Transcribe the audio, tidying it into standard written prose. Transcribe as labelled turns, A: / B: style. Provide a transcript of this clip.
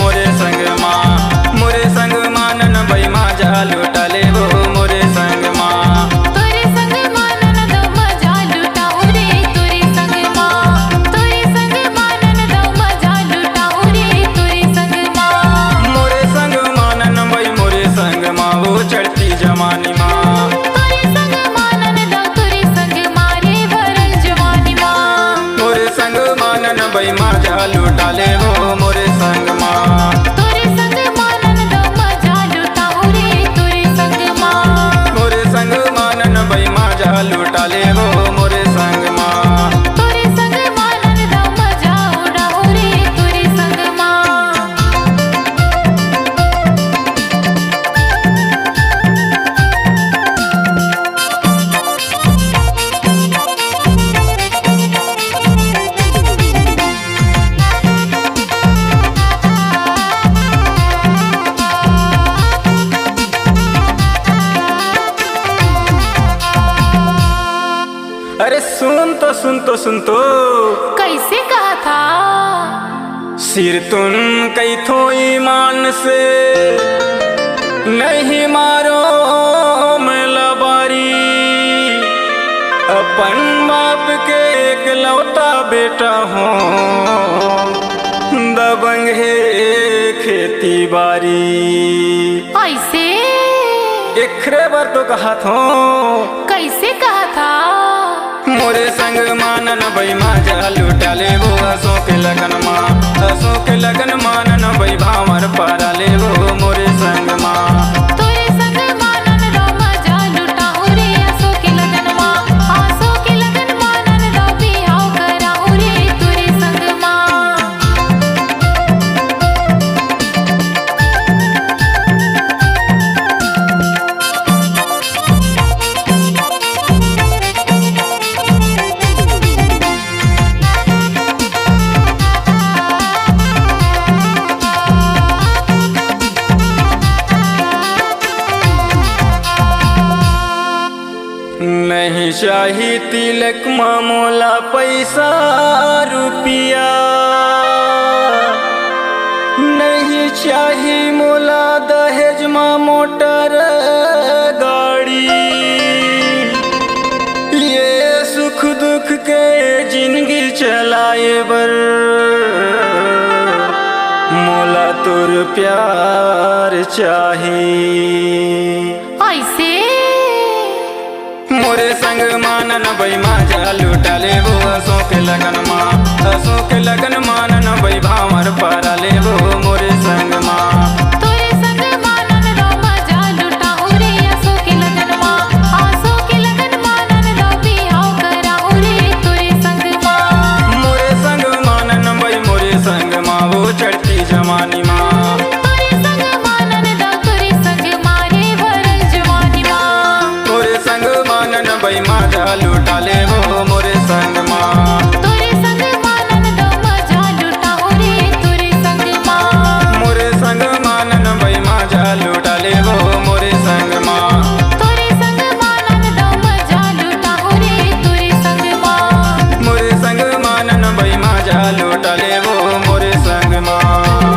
A: मोरे संग माँ, मोरे संग मानन बई मजा लुटा ले वो मोरे संग माँ।
B: तोरे संग मानन दो मजा लुटाऊ रे तोरे संग माँ, तोरे संग मानन दो मजा लुटाऊ रे तोरे संग माँ।
A: मोरे संग मानन बई मोरे संग माँ वो चढ़ती जवानी माँ।
B: तोरे संग मानन दो तोरे संग मारे भरल जवानी माँ।
A: मोरे संग मानन बई मजा लुटा ले वो मोरे संग माँ।
B: तोरे संग मानन दो मजा लुटाऊ रे तोरे संग माँ।
A: मोरे संग मानन बई मजा लुटा ले वो मोरे संग माँ।
B: तोरे संग मानन दो मजा उड़ाऊ रे तोरे संग माँ।
A: अरे सुन तो सुन तो सुन तो
B: कैसे कहा था?
A: सिर तुम कई थो ईमान से नहीं मारो मैं बारी। अपन बाप के इकलौता बेटा हूँ दबंग है खेती बारी।
B: ऐसे
A: इखरे बार तो कहा था
B: कैसे कहा था?
A: मोरे संग मानन बई मजा लुटा ले वो असों के लगन माँ। असों के लगन मानन बई भावर पारा ले वो मोरे संग माँ।
B: तोरे संग मानन दो मजा लुटाऊ रे आसो के लगन माँ। आसो के लगन मानन दो बिहाव कराऊ रे तोरे संग माँ।
A: नहीं चाही तिलक मामोला पैसा रुपया। नहीं चाही मोला दहेज माँ मोटर गाड़ी। ये सुख दुख के जिंदगी चलाए बर मोला तुर प्यार चाहिए।
B: ऐसे
A: मोरे संग मानन बई मजा लुटा ले वो असों के लगन माँ। असों के लगन मानन बई भावर पारा ले वो मोरे संग माँ।
B: तोरे संग मानन दो मजा लुटाऊ रे आसो के लगन माँ। आसो के लगन मानन दो बिहाव कराऊ रे तोरे संग माँ।
A: मोरे संग मानन बई मोरे संग माँ वो चढ़ती जवानी माँ।
B: तोरे संग मानन दो तोरे संग मारे भरल जवानी माँ।
A: मोरे संग मानन बई मजा लुटा ले वो मोरे संग माँ।
B: तोरे संग मानन दो मजा लुटाऊ रे तोरे संग माँ।
A: मोरे संग मानन बई मजा लुटा ले वो मोरे संग माँ।
B: तोरे संग मानन दो मजा लुटाऊ रे तोरे संग माँ।
A: मोरे संग मानन बई मजा लुटा ले वो मोरे संग माँ।